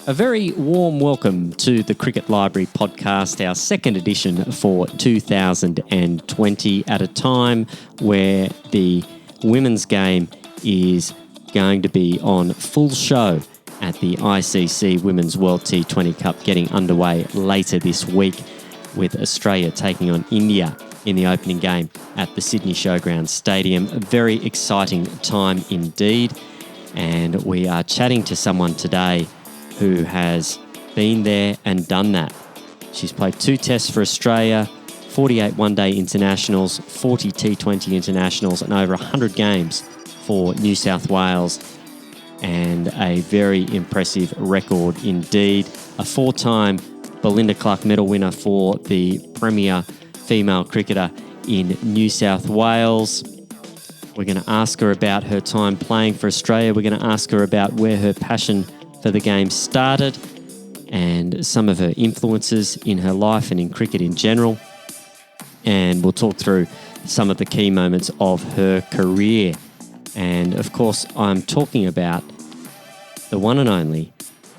A very warm welcome to the Cricket Library podcast, our second edition for 2020, at a time where the women's game is going to be on full show at the ICC Women's World T20 Cup, getting underway later this week with Australia taking on India in the opening game at the Sydney Showgrounds Stadium. A very exciting time indeed, and we are chatting to someone today who has been there and done that. She's played 2 tests for Australia, 48 one-day internationals, 40 T20 internationals, and over 100 games for New South Wales, and a very impressive record indeed. A 4-time Belinda Clark medal winner for the premier female cricketer in New South Wales. We're going to ask her about her time playing for Australia. We're going to ask her about where her passion for the game started and some of her influences in her life and in cricket in general. And we'll talk through some of the key moments of her career. And of course, I'm talking about the one and only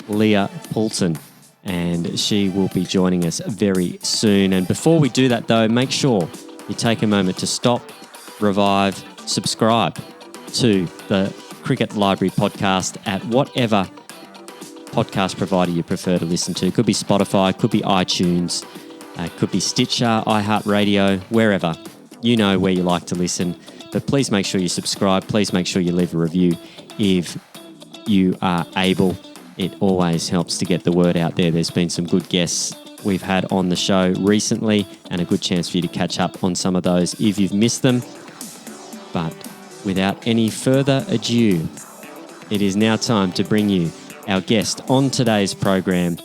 Leah Poulton, and she will be joining us very soon. And before we do that though, make sure you take a moment to stop, revive, subscribe to the Cricket Library podcast at whatever podcast provider you prefer to listen to. Could be Spotify, could be iTunes, could be Stitcher, iHeartRadio, wherever. You know where you like to listen. But please make sure you subscribe. Please make sure you leave a review if you are able. It always helps to get the word out there. There's been some good guests we've had on the show recently, and a good chance for you to catch up on some of those if you've missed them. But without any further ado, it is now time to bring you our guest on today's program.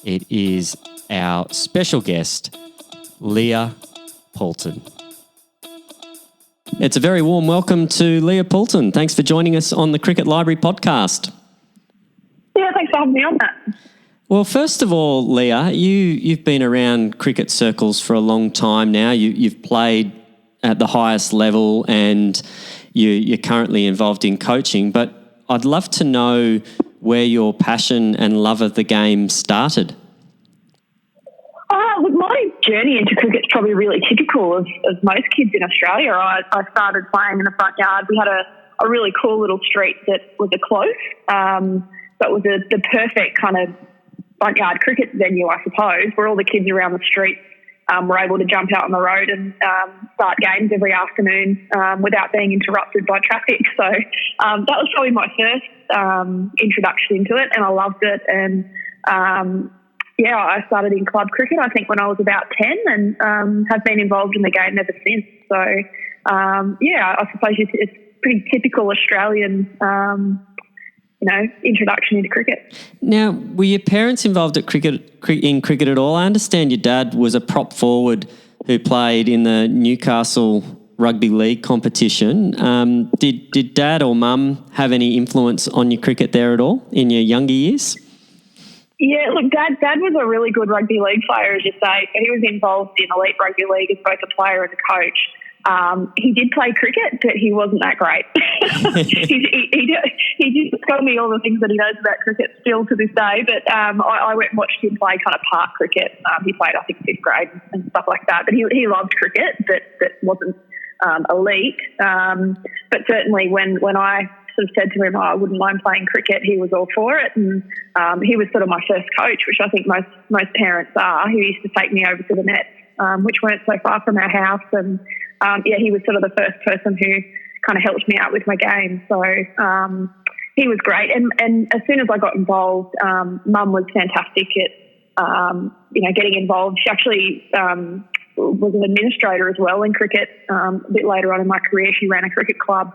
It is our special guest, Leah Poulton. It's a very warm welcome to Leah Poulton. Thanks for joining us on the Cricket Library podcast. Yeah, thanks for having me on that. Well, first of all, Leah, you've been around cricket circles for a long time now. You've played at the highest level, and you're currently involved in coaching, but I'd love to know where your passion and love of the game started. Look, my journey into cricket's probably really typical of most kids in Australia. I started playing in the front yard. We had a really cool little street that was a close. That was the perfect kind of front yard cricket venue, I suppose, where all the kids around the street were able to jump out on the road and start games every afternoon without being interrupted by traffic. So that was probably my first introduction into it, and I loved it. And I started in club cricket, I think, when I was about 10, and have been involved in the game ever since. So, I suppose it's pretty typical Australian introduction into cricket. Now, were your parents involved in cricket at all? I understand your dad was a prop forward who played in the Newcastle Rugby League competition. Did Dad or Mum have any influence on your cricket there at all in your younger years? Yeah, look, Dad was a really good rugby league player, as you say. So he was involved in elite rugby league as both a player and a coach. He did play cricket, but he wasn't that great. he did tell me all the things that he knows about cricket still to this day, but I went and watched him play kind of park cricket. He played, I think, 5th grade and stuff like that. But he loved cricket, that wasn't elite. But certainly when I sort of said to him, I wouldn't mind playing cricket, he was all for it. And he was sort of my first coach, which I think most parents are. He used to take me over to the nets, which weren't so far from our house. And he was sort of the first person who kind of helped me out with my game. So he was great. And as soon as I got involved, Mum was fantastic at, getting involved. She actually was an administrator as well in cricket. A bit later on in my career, she ran a cricket club.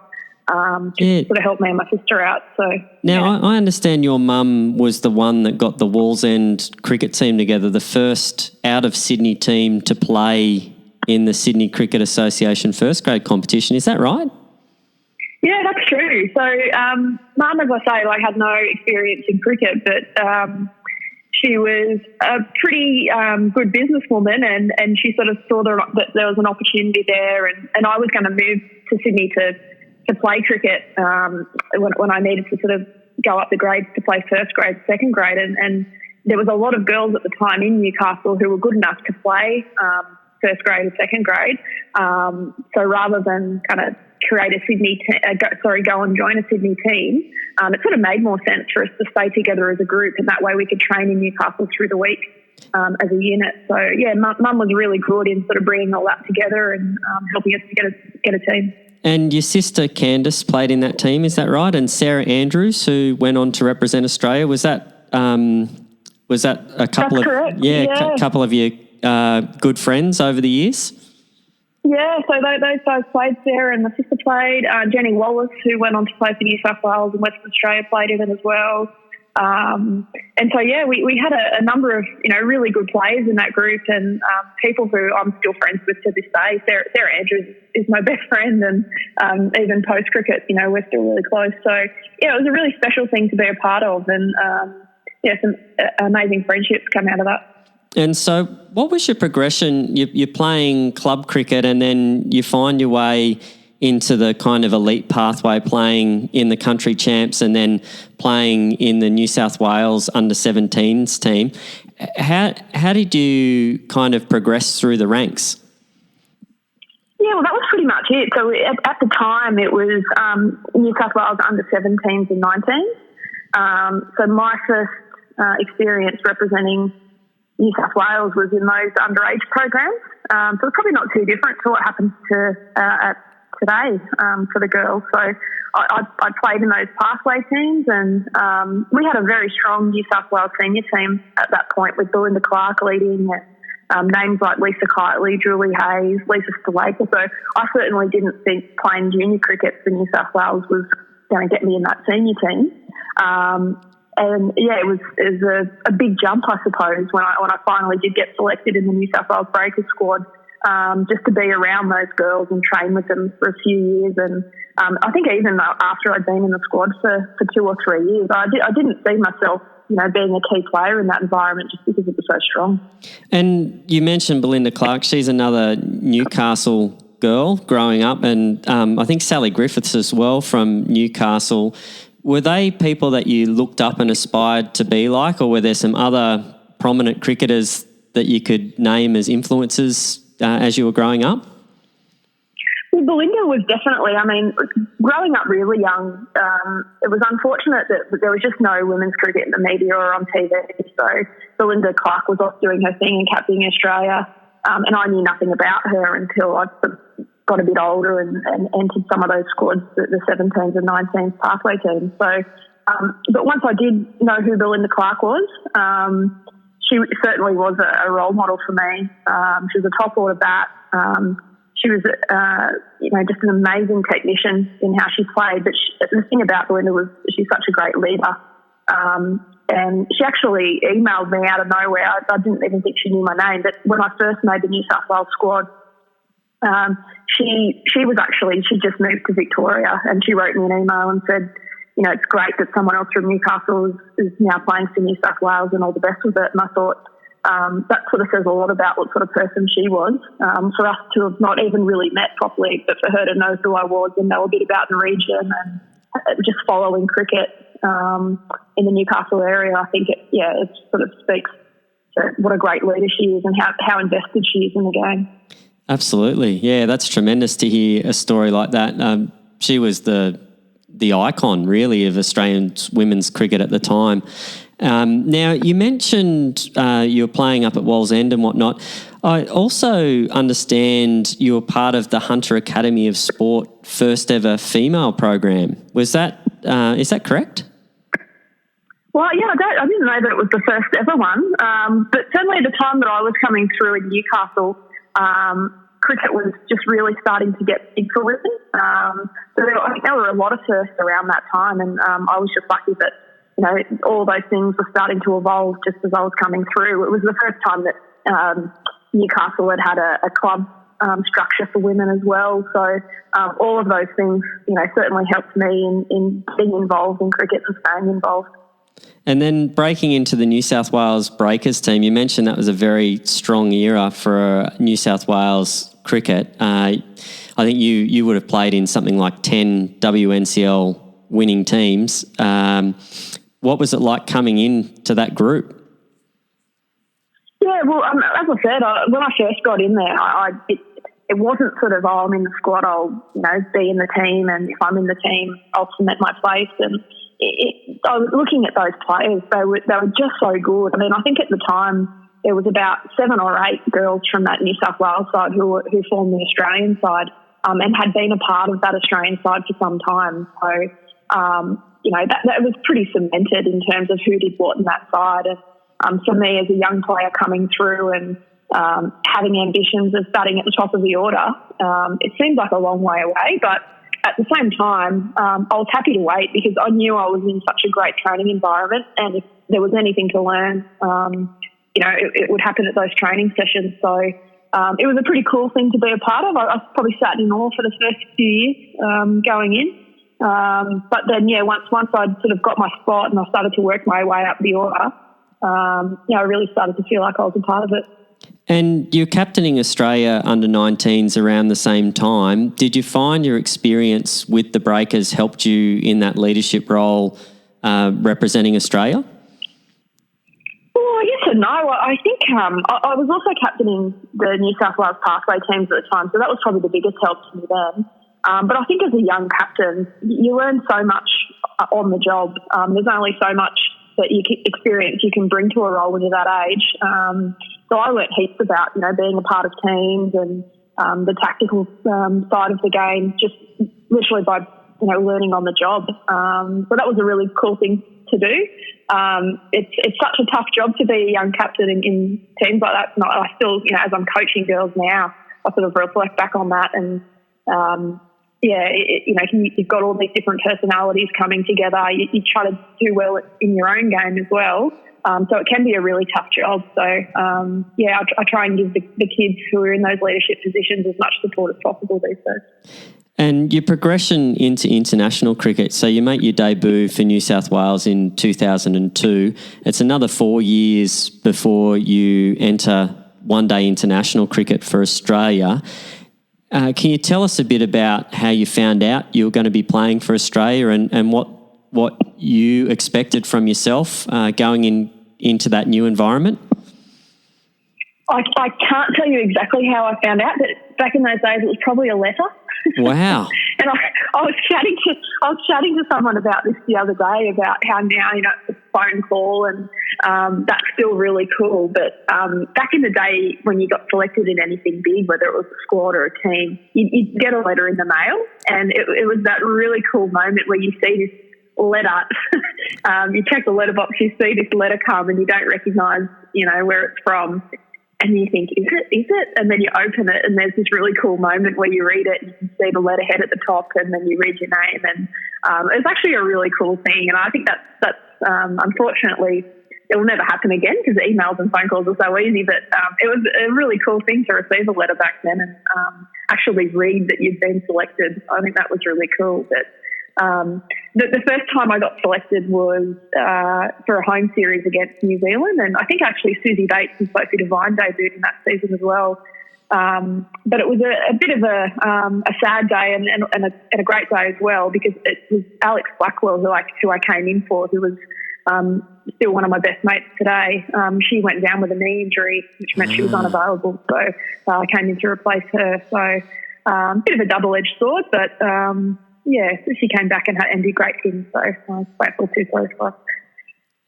Sort of helped me and my sister out. So now, I understand your mum was the one that got the Wallsend cricket team together, the first out of Sydney team to play in the Sydney Cricket Association first grade competition. Is that right? Yeah, that's true. So Mum, as I say, had no experience in cricket, but she was a pretty good businesswoman, and she sort of saw that there was an opportunity there, and I was going to move to Sydney to to play cricket when I needed to sort of go up the grades to play first grade, second grade, and there was a lot of girls at the time in Newcastle who were good enough to play first grade or second grade. So rather than kind of create a go and join a Sydney team, it sort of made more sense for us to stay together as a group, and that way we could train in Newcastle through the week as a unit. So yeah, Mum was really good in sort of bringing all that together and helping us to get a team. And your sister Candice played in that team, is that right? And Sarah Andrews, who went on to represent Australia, was that a couple That's correct. Couple of your good friends over the years? Yeah, so those guys played. Sarah and my sister played. Jenny Wallace, who went on to play for New South Wales and Western Australia, played in it as well. And so, yeah, we had a number of, really good players in that group, and people who I'm still friends with to this day. Sarah Andrews is my best friend, and even post-cricket, we're still really close. So, yeah, it was a really special thing to be a part of, and, some amazing friendships come out of that. And so what was your progression? You're playing club cricket and then you find your way into the kind of elite pathway, playing in the country champs and then playing in the New South Wales under-17s team. How did you kind of progress through the ranks? Yeah, well, that was pretty much it. So at the time it was New South Wales under-17s and 19s. So my first experience representing New South Wales was in those underage programs. So it's probably not too different to what happens today for the girls. So I played in those pathway teams, and we had a very strong New South Wales senior team at that point, with Belinda Clark leading it. Names like Lisa Kitely, Julie Hayes, Lisa Stalaker. So I certainly didn't think playing junior cricket for New South Wales was going to get me in that senior team. And yeah, it was a big jump, I suppose, when I finally did get selected in the New South Wales Breakers squad, just to be around those girls and train with them for a few years. And I think even after I'd been in the squad for 2 or 3 years, I didn't see myself, being a key player in that environment, just because it was so strong. And you mentioned Belinda Clark. She's another Newcastle girl growing up, and I think Sally Griffiths as well from Newcastle. Were they people that you looked up and aspired to be like, or were there some other prominent cricketers that you could name as influences as you were growing up? Well, Belinda was definitely, growing up really young, it was unfortunate that there was just no women's cricket in the media or on TV. So Belinda Clark was off doing her thing and captaining Australia, and I knew nothing about her until I got a bit older and entered some of those squads, the 17s and 19s pathway teams. So, but once I did know who Belinda Clark was, she certainly was a role model for me. She was a top order bat. She was, just an amazing technician in how she played. But the thing about Belinda was she's such a great leader. And she actually emailed me out of nowhere. I didn't even think she knew my name. But when I first made the New South Wales squad, she just moved to Victoria, and she wrote me an email and said, it's great that someone else from Newcastle is now playing for New South Wales, and all the best with it. And I thought that sort of says a lot about what sort of person she was. For us to have not even really met properly, but for her to know who I was and know a bit about the region and just following cricket in the Newcastle area, I think it sort of speaks to what a great leader she is and how invested she is in the game. Absolutely. Yeah, that's tremendous to hear a story like that. She was the icon, really, of Australian women's cricket at the time. Now, you mentioned you were playing up at Wallsend and whatnot. I also understand you were part of the Hunter Academy of Sport first ever female program. Is that correct? Well, yeah, I didn't know that it was the first ever one. But certainly at the time that I was coming through in Newcastle, cricket was just really starting to get big for women. So I think there were a lot of firsts around that time, and I was just lucky that all those things were starting to evolve just as I was coming through. It was the first time that Newcastle had a club structure for women as well. So all of those things, certainly helped me in being involved in cricket and staying involved. And then breaking into the New South Wales Breakers team, you mentioned that was a very strong era for New South Wales cricket. I think you would have played in something like 10 WNCL winning teams. What was it like coming into that group? Yeah, well, as I said, when I first got in there, it wasn't sort of, I'm in the squad, I'll be in the team, and if I'm in the team, I'll cement my place. And I was looking at those players; they were just so good. I mean, I think at the time there was about 7 or 8 girls from that New South Wales side who formed the Australian side, and had been a part of that Australian side for some time. So, that was pretty cemented in terms of who did what in that side. And for me, as a young player coming through and having ambitions of batting at the top of the order, it seemed like a long way away. But at the same time, I was happy to wait because I knew I was in such a great training environment, and if there was anything to learn, it would happen at those training sessions. So it was a pretty cool thing to be a part of. I probably sat in awe for the first few years going in. But then, once I'd sort of got my spot and I started to work my way up the order, I really started to feel like I was a part of it. And you're captaining Australia under-19s around the same time. Did you find your experience with the Breakers helped you in that leadership role representing Australia? Well, yes and no. I think I was also captaining the New South Wales Parkway teams at the time, so that was probably the biggest help to me then. But I think as a young captain, you learn so much on the job. There's only so much that experience you can bring to a role when you're that age. So I learnt heaps about, being a part of teams and the tactical side of the game, just literally by, learning on the job. So that was a really cool thing to do. It's such a tough job to be a young captain in teams like that. I still, as I'm coaching girls now, I sort of reflect back on that and, you've got all these different personalities coming together. You try to do well in your own game as well. So it can be a really tough job. So, I try and give the kids who are in those leadership positions as much support as possible these days. And your progression into international cricket, so you make your debut for New South Wales in 2002. It's another 4 years before you enter one-day international cricket for Australia. Can you tell us a bit about how you found out you were going to be playing for Australia and what you expected from yourself going into that new environment? I can't tell you exactly how I found out, but back in those days it was probably a letter. Wow. And I was chatting to someone about this the other day about how now, it's a phone call and that's still really cool. But back in the day when you got selected in anything big, whether it was a squad or a team, you'd get a letter in the mail, and it was that really cool moment where you see this letter. You check the letterbox, you see this letter come and you don't recognise, where it's from. And you think, is it? And then you open it and there's this really cool moment where you read it and you can see the letterhead at the top and then you read your name. And it's actually a really cool thing. And I think that's unfortunately, it will never happen again because emails and phone calls are so easy. But it was a really cool thing to receive a letter back then and actually read that you'd been selected. I think that was really cool. But the first time I got selected was for a home series against New Zealand, and I think actually Susie Bates and Sophie Devine debuted in that season as well. But it was a bit of a sad day and a great day as well because it was Alex Blackwell who I came in for, who was still one of my best mates today. She went down with a knee injury, which meant she was unavailable, so I came in to replace her. So bit of a double-edged sword, but she came back and did great things, so I was grateful too for us.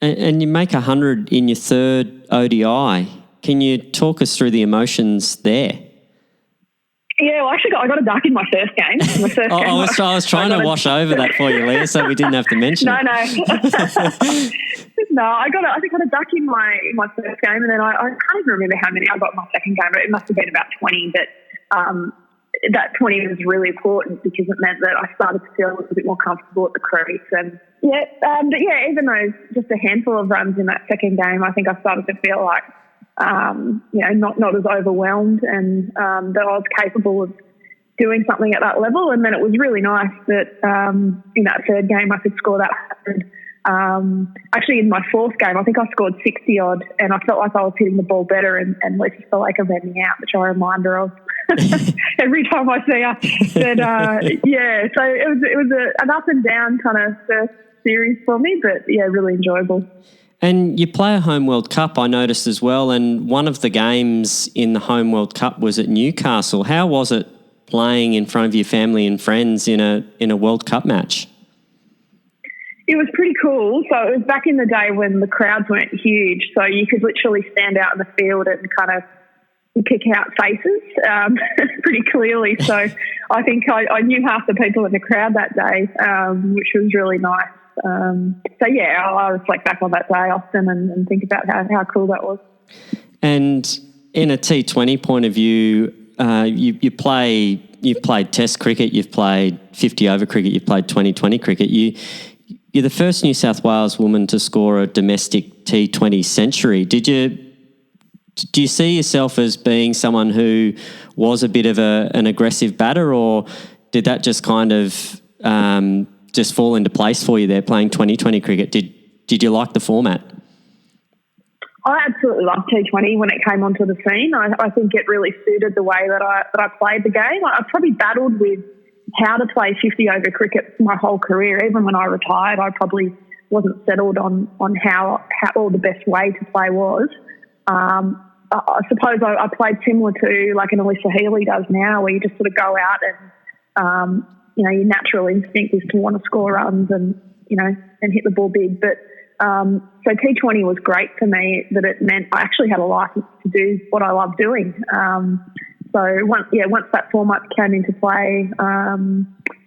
And you make 100 in your third ODI. Can you talk us through the emotions there? Yeah, well, actually, I got a duck in my first game. I was trying to wash over that for you, Leah, so we didn't have to mention it. No. No, I think I got a duck in my first game, and then I can't even remember how many I got in my second game, but it must have been about 20, but that 20 was really important because it meant that I started to feel a little bit more comfortable at the crease. And even though just a handful of runs in that second game, I think I started to feel like, not as overwhelmed and that I was capable of doing something at that level. And then it was really nice that in that third game I could score that 100. Actually, in my fourth game, I think I scored 60 odd, and I felt like I was hitting the ball better, and Lisa Faleka ran me out, which I'm a reminder of. every time I see her. But so it was an up and down kind of first series for me, but yeah, really enjoyable. And you play a home World Cup, I noticed as well, and one of the games in the home World Cup was at Newcastle. How was it playing in front of your family and friends in a World Cup match? It was pretty cool. So it was back in the day when the crowds weren't huge, so you could literally stand out in the field and kind of pick out faces pretty clearly. So I think I knew half the people in the crowd that day, which was really nice. I reflect back on that day often and think about how cool that was. And in a T20 point of view, you've played Test cricket, you've played 50-over cricket, you've played 2020 cricket. You're the first New South Wales woman to score a domestic T20 century. Do you see yourself as being someone who was a bit of an aggressive batter, or did that just kind of just fall into place for you there playing 2020 cricket? Did you like the format? I absolutely loved T20 when it came onto the scene. I think it really suited the way that I played the game. I probably battled with how to play 50-over cricket my whole career. Even when I retired, I probably wasn't settled on how or the best way to play was. I suppose I played similar to like an Alyssa Healy does now, where you just sort of go out and, your natural instinct is to want to score runs and hit the ball big. But so T20 was great for me, that it meant I actually had a license to do what I love doing. So once that format came into play,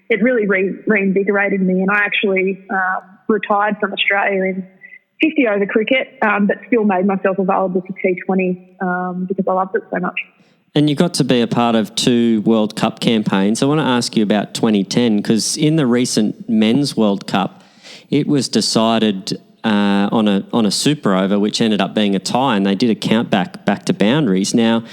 it really reinvigorated me, and I actually retired from Australia in 50-over cricket, but still made myself available for T20 because I loved it so much. And you got to be a part of 2 World Cup campaigns. I want to ask you about 2010, because in the recent Men's World Cup, it was decided on a super over, which ended up being a tie, and they did a count back to boundaries. Now,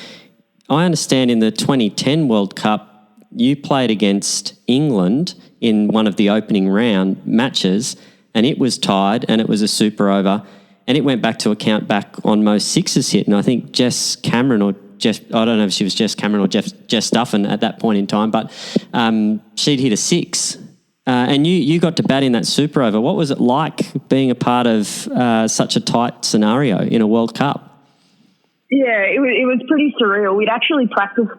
I understand in the 2010 World Cup, you played against England in one of the opening round matches, and it was tied, and it was a super over, and it went back to a count back on most sixes hit. And I think Jess Cameron I don't know if she was Jess Cameron or Jess Duffin at that point in time, but she'd hit a 6. And you got to bat in that super over. What was it like being a part of such a tight scenario in a World Cup? Yeah, it was pretty surreal. We'd actually practiced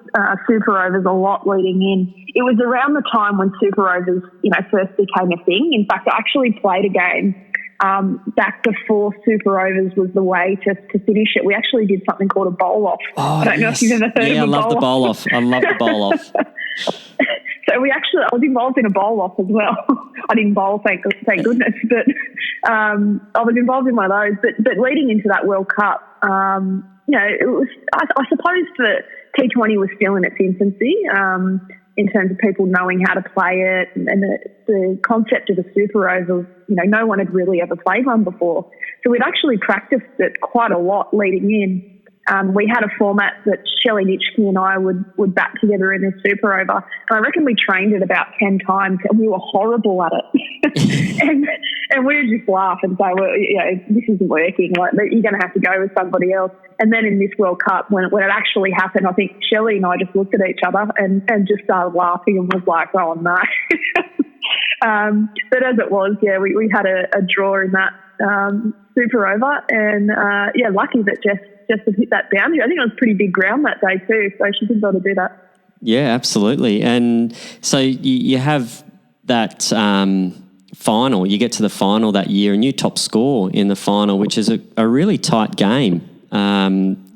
super overs a lot leading in. It was around the time when super overs, first became a thing. In fact, I actually played a game back before super overs was the way to finish it. We actually did something called a bowl off. Oh, I don't know if you've ever heard of a bowl off. Yeah, I love the bowl off. I love the bowl off. So I was involved in a bowl off as well. I didn't bowl, thank goodness, but I was involved in one of those. But leading into that World Cup, it was. I suppose that T20 was still in its infancy in terms of people knowing how to play it, and the concept of a super over. No one had really ever played one before, so we'd actually practiced it quite a lot leading in. We had a format that Shelley Nitschke and I would bat together in this super over. And I reckon we trained it about 10 times, and we were horrible at it. and we would just laugh and say, well, this isn't working. Like, you're going to have to go with somebody else. And then in this World Cup, when it actually happened, I think Shelley and I just looked at each other and just started laughing and was like, oh, no. But as it was, we had a draw in that super over. And, lucky that Jess had hit that boundary. I think it was pretty big ground that day too, so she did well to do that. Yeah, absolutely. And so you have that final, you get to the final that year and you top score in the final, which is a really tight game.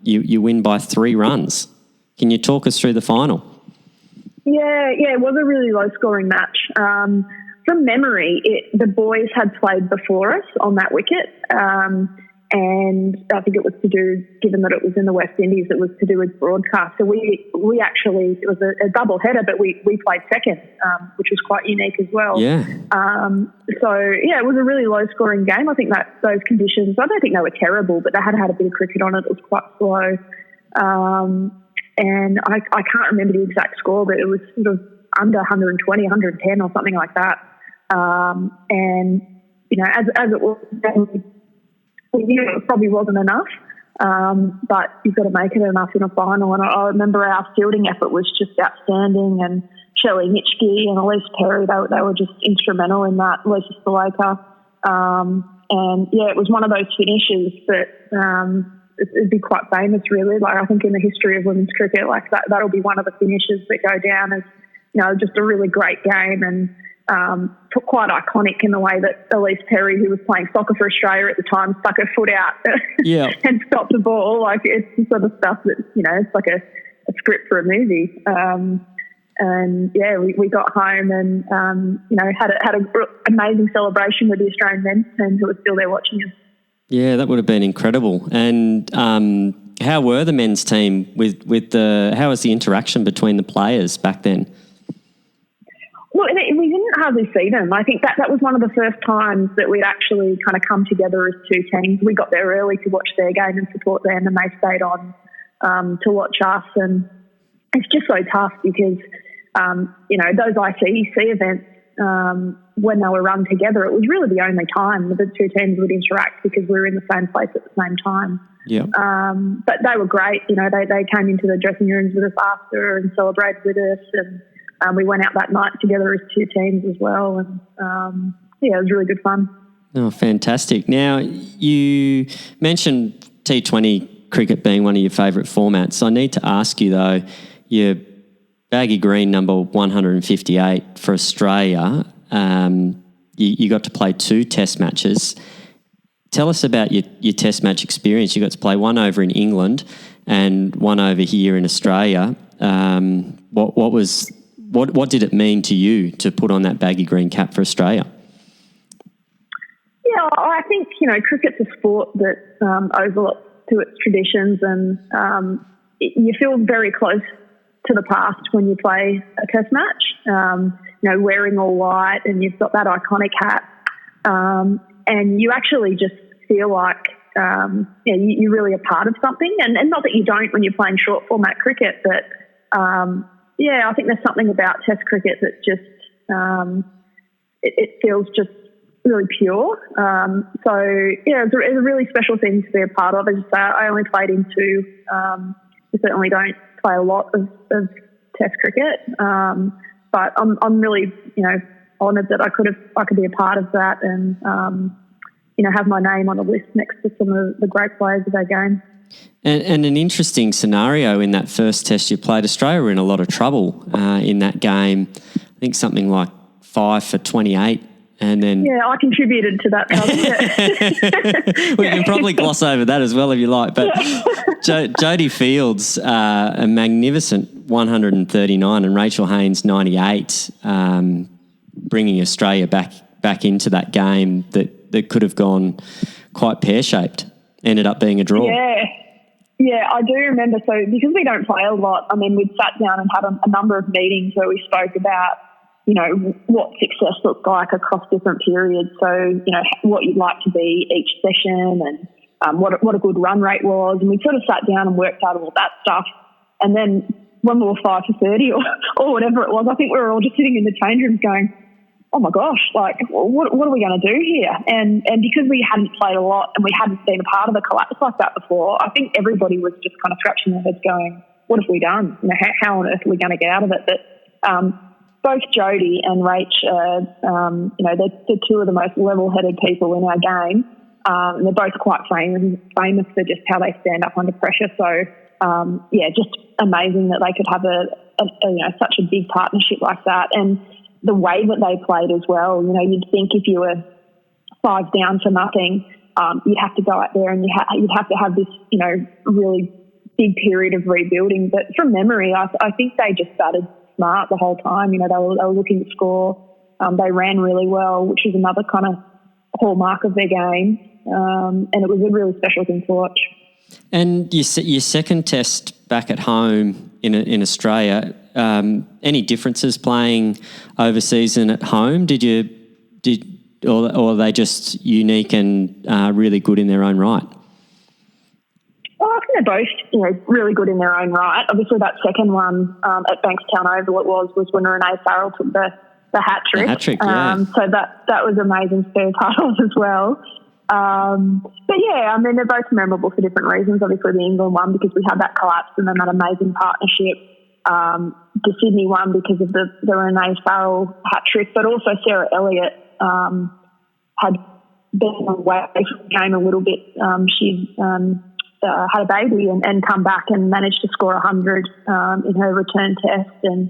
You win by 3 runs. Can you talk us through the final? Yeah, it was a really low-scoring match. From memory, the boys had played before us on that wicket, and I think it was to do, given that it was in the West Indies, it was to do with broadcast. So we actually, it was a double header, but we played second, which was quite unique as well. Yeah. It was a really low-scoring game. I think that those conditions, I don't think they were terrible, but they had a bit of cricket on it. It was quite slow. And I can't remember the exact score, but it was sort of under 120, 110 or something like that. As it was, we knew it probably wasn't enough. but you've got to make it enough in a final. And I remember our fielding effort was just outstanding, and Shelley Mitchke and Elise Perry, they were just instrumental in that, Lisa Stolaker. And, yeah, it was one of those finishes that it'd be quite famous, really. Like, I think in the history of women's cricket, like that'll be one of the finishes that go down as, just a really great game, and quite iconic in the way that Elise Perry, who was playing soccer for Australia at the time, stuck her foot out and stopped the ball. Like, it's the sort of stuff that, it's like a script for a movie. And, yeah, we got home and, had an amazing celebration with the Australian men's team, who were still there watching us. Yeah, that would have been incredible. And how were the men's team how was the interaction between the players back then? Well, we didn't hardly see them. I think that was one of the first times that we'd actually kind of come together as two teams. We got there early to watch their game and support them, and they stayed on to watch us. And it's just so tough because, those ICC events, when they were run together, it was really the only time that the two teams would interact because we were in the same place at the same time. Yeah. But they were great. They came into the dressing rooms with us after and celebrated with us, and we went out that night together as two teams as well. And, it was really good fun. Oh, fantastic. Now, you mentioned T20 cricket being one of your favourite formats. I need to ask you, though, your baggy green number 158 for Australia, you got to play 2 test matches. Tell us about your test match experience. You got to play one over in England and one over here in Australia. What did it mean to you to put on that baggy green cap for Australia? Yeah, I think, cricket's a sport that overlooks to its traditions, and you feel very close to the past when you play a test match, wearing all white, and you've got that iconic hat, and you actually just feel like you're really a part of something, and not that you don't when you're playing short format cricket, but I think there's something about test cricket that's just it feels just really pure. It's a really special thing to be a part of. As you say, I only played in 2. I certainly don't play a lot of test cricket, but I'm really honoured that I could be a part of that, and have my name on the list next to some of the great players of our game. And an interesting scenario in that first test you played, Australia were in a lot of trouble in that game. I think something like 5 for 28. And then I contributed to that trouble. We can probably gloss over that as well if you like. But Jodie Fields, a magnificent 139, and Rachel Haynes 98, bringing Australia back into that game that could have gone quite pear-shaped. Ended up being a draw. Yeah, I do remember. So because we don't play a lot, we'd sat down and had a number of meetings where we spoke about, what success looked like across different periods. So, what you'd like to be each session, and what a good run rate was. And we sort of sat down and worked out all that stuff. And then when we were 5 for 30 or whatever it was, I think we were all just sitting in the change rooms going, oh my gosh, like, what are we going to do here? And because we hadn't played a lot and we hadn't been a part of a collapse like that before, I think everybody was just kind of scratching their heads going, what have we done? How on earth are we going to get out of it? But both Jodie and Rach, they're 2 of the most level-headed people in our game. And they're both quite famous for just how they stand up under pressure. So, just amazing that they could have such a big partnership like that. And the way that they played as well, you'd think if you were 5 down for nothing, you'd have to go out there and you'd have to have this, really big period of rebuilding. But from memory, I think they just started smart the whole time. They were looking to score. They ran really well, which is another kind of hallmark of their game. And it was a really special thing to watch. And your second test back at home in Australia, any differences playing overseas and at home? Or are they just unique and really good in their own right? Well, I think they're both, really good in their own right. Obviously, that second one at Bankstown Oval was when Renee Farrell took the hat trick. The hat trick, yeah. So that was amazing for Carlos as well. But yeah, I mean, they're both memorable for different reasons. Obviously, the England one because we had that collapse and then that amazing partnership. The Sydney one because of the Renee Farrell hat trick, but also Sarah Elliott had been away from the game a little bit. She had a baby and come back and managed to score 100 in her return test. And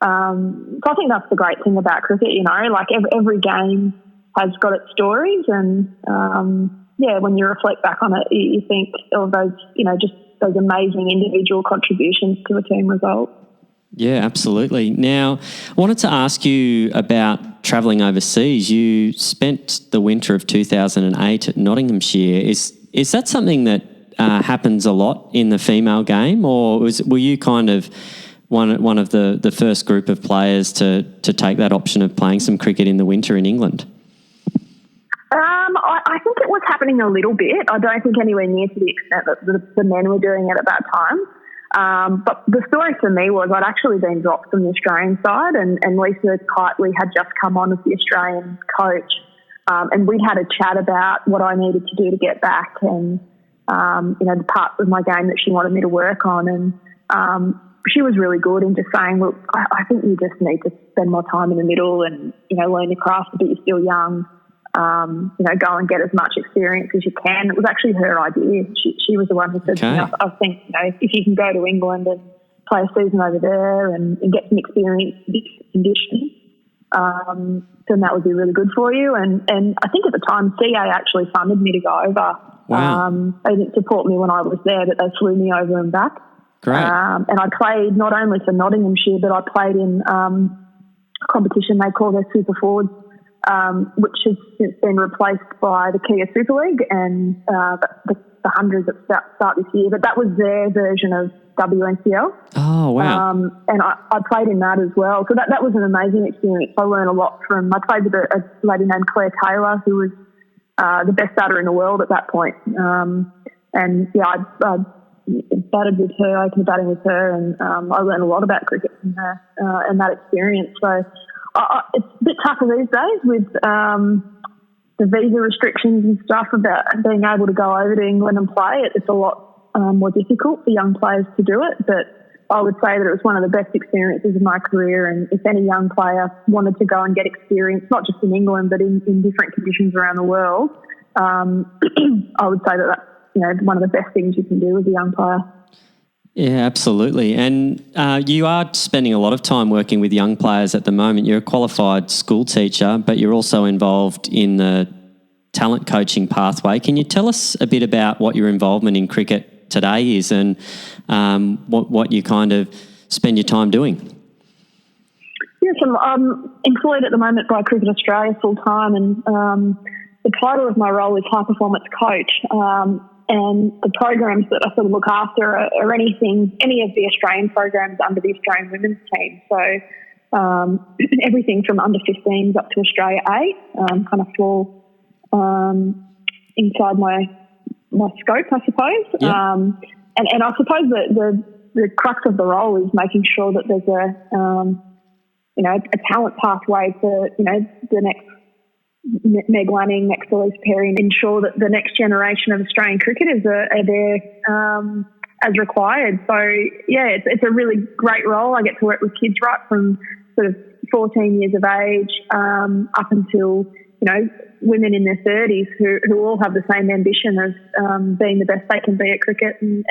so I think that's the great thing about cricket, you know, like every game has got its stories. And, when you reflect back on it, you think of those, you know, just those amazing individual contributions to a team result. Yeah, absolutely. Now, I wanted to ask you about travelling overseas. You spent the winter of 2008 at Nottinghamshire. Is that something that happens a lot in the female game, or were you kind of one of the first group of players to take that option of playing some cricket in the winter in England? I think it was happening a little bit. I don't think anywhere near to the extent that the men were doing it at that time. But the story for me was I'd actually been dropped from the Australian side, and Lisa Kitely had just come on as the Australian coach. And we'd had a chat about what I needed to do to get back and, the parts of my game that she wanted me to work on. And she was really good in just saying, look, I think you just need to spend more time in the middle and, learn your craft, but you're still young. Go and get as much experience as you can. It was actually her idea. She was the one who said, okay. I think, if you can go to England and play a season over there and get some experience in different conditions, then that would be really good for you. And I think at the time, CA actually funded me to go over. Wow. They didn't support me when I was there, but they flew me over and back. Great. And I played not only for Nottinghamshire, but I played in a competition they call their Super Forwards, which has since been replaced by the Kia Super League and the hundreds that start this year. But that was their version of WNCL. Oh, wow. And I played in that as well. So that was an amazing experience. I learned a lot I played with a lady named Claire Taylor, who was the best batter in the world at that point. I batted with her, I opened batting with her, and I learned a lot about cricket from her and that experience. So it's a bit tougher these days with the visa restrictions and stuff about being able to go over to England and play. It's a lot more difficult for young players to do it, but I would say that it was one of the best experiences of my career. And if any young player wanted to go and get experience, not just in England, but in different conditions around the world, I would say that that's one of the best things you can do as a young player. Yeah, absolutely. And you are spending a lot of time working with young players at the moment. You're a qualified school teacher, but you're also involved in the talent coaching pathway. Can you tell us a bit about what your involvement in cricket today is and what you kind of spend your time doing? Yes, I'm employed at the moment by Cricket Australia full-time, and the title of my role is High Performance Coach. And the programs that I sort of look after are any of the Australian programs under the Australian women's team. So everything from under 15s up to Australia A kind of fall inside my scope, I suppose. Yeah. And I suppose that the crux of the role is making sure that there's a talent pathway for the next Meg Lanning, next to Lisa Perry, and ensure that the next generation of Australian cricketers are there as required. So, yeah, it's a really great role. I get to work with kids right from sort of 14 years of age up until, women in their 30s who all have the same ambition as being the best they can be at cricket and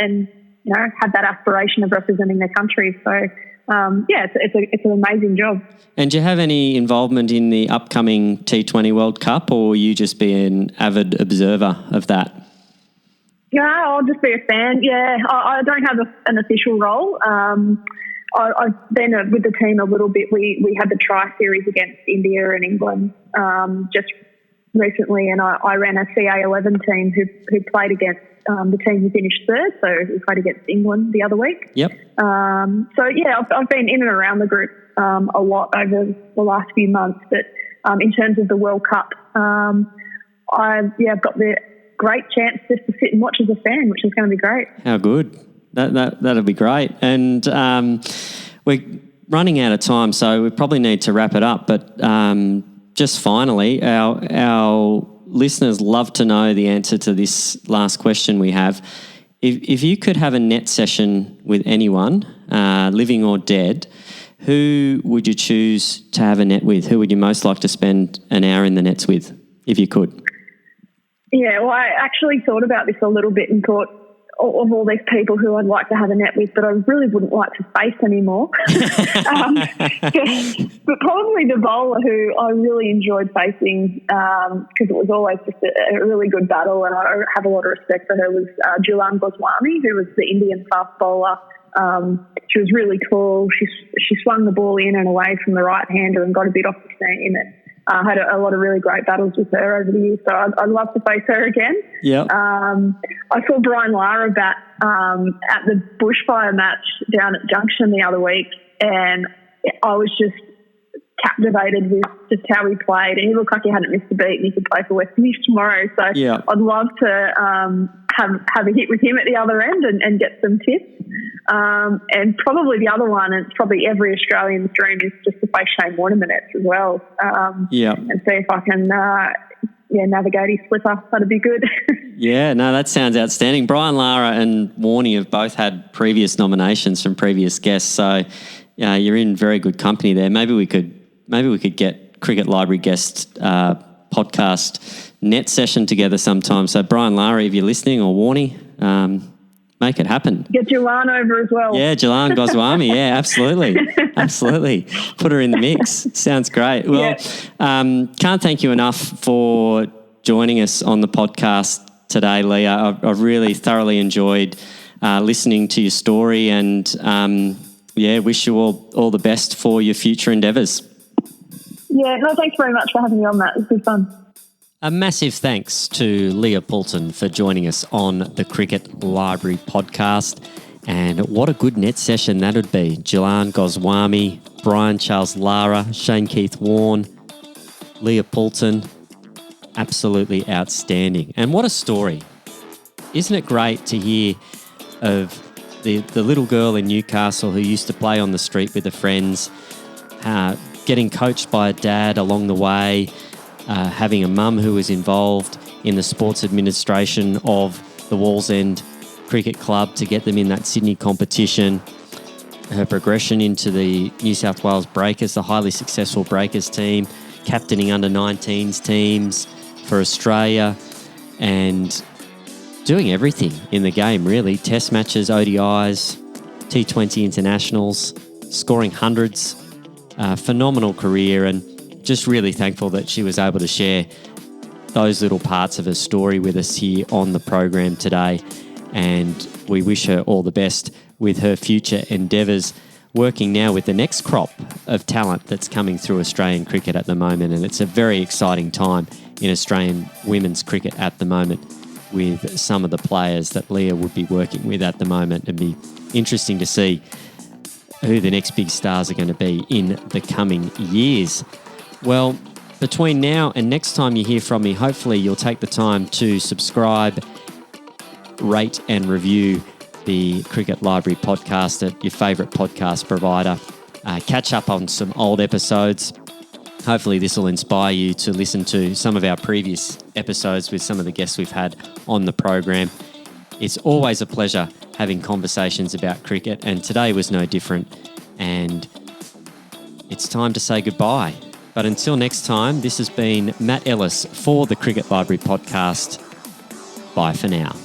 have that aspiration of representing their country. So, it's an amazing job. And do you have any involvement in the upcoming T20 World Cup, or will you just be an avid observer of that? No, I'll just be a fan. Yeah, I don't have an official role. I've been with the team a little bit. We had the tri-series against India and England just recently, and I ran a CA11 team who played against the team who finished third, so we played against England the other week. Yep. I've been in and around the group a lot over the last few months, but in terms of the World Cup, I've got the great chance just to sit and watch as a fan, which is going to be great. How good. That'll be great. And we're running out of time, so we probably need to wrap it up, but just finally, our listeners love to know the answer to this last question we have. If you could have a net session with anyone, living or dead, who would you choose to have a net with? Who would you most like to spend an hour in the nets with, if you could? Yeah, well, I actually thought about this a little bit and thought of all these people who I'd like to have a net with, but I really wouldn't like to face anymore. But probably the bowler who I really enjoyed facing, because it was always just a really good battle, and I have a lot of respect for her, was Julan Goswami, who was the Indian fast bowler. She was really tall. She swung the ball in and away from the right-hander and got a bit off the seam, and had a lot of really great battles with her over the years. So I'd love to face her again. Yeah. I saw Brian Lara bat at the bushfire match down at Junction the other week, and I was just captivated with just how he played. And he looked like he hadn't missed a beat, and he could play for West Indies tomorrow. So I'd love to have a hit with him at the other end and get some tips. And probably the other one, and it's probably every Australian's dream, is just to face Shane Warne as well. And see if I can navigate his slipper. That'd be good. Yeah, no, that sounds outstanding. Brian Lara and Warney have both had previous nominations from previous guests, so you're in very good company there. Maybe we could get Cricket Library guest podcast net session together sometime. So Brian Lara, if you're listening, or Warney, make it happen. Get Julan over as well. Yeah, Julan Goswami. Yeah, absolutely. Absolutely. Put her in the mix. Sounds great. Well, can't thank you enough for joining us on the podcast today, Leah. I've really thoroughly enjoyed listening to your story, and wish you all the best for your future endeavours. Yeah, no, thanks very much for having me on that. It's been fun. A massive thanks to Leah Poulton for joining us on the Cricket Library podcast. And what a good net session that would be. Julan Goswami, Brian Charles Lara, Shane Keith Warne, Leah Poulton. Absolutely outstanding. And what a story. Isn't it great to hear of the little girl in Newcastle who used to play on the street with her friends, getting coached by a dad along the way, having a mum who was involved in the sports administration of the Wallsend Cricket Club to get them in that Sydney competition, her progression into the New South Wales Breakers, the highly successful Breakers team, captaining under-19s teams for Australia, and doing everything in the game, really. Test matches, ODIs, T20 internationals, scoring hundreds, phenomenal career, and just really thankful that she was able to share those little parts of her story with us here on the program today. And we wish her all the best with her future endeavours, working now with the next crop of talent that's coming through Australian cricket at the moment. And it's a very exciting time in Australian women's cricket at the moment, with some of the players that Leah would be working with at the moment. It'd be interesting to see who the next big stars are going to be in the coming years. Well, between now and next time you hear from me, hopefully you'll take the time to subscribe, rate and review the Cricket Library podcast at your favourite podcast provider. Catch up on some old episodes. Hopefully this will inspire you to listen to some of our previous episodes with some of the guests we've had on the program. It's always a pleasure having conversations about cricket, and today was no different. And it's time to say goodbye. But until next time, this has been Matt Ellis for the Cricket Library podcast. Bye for now.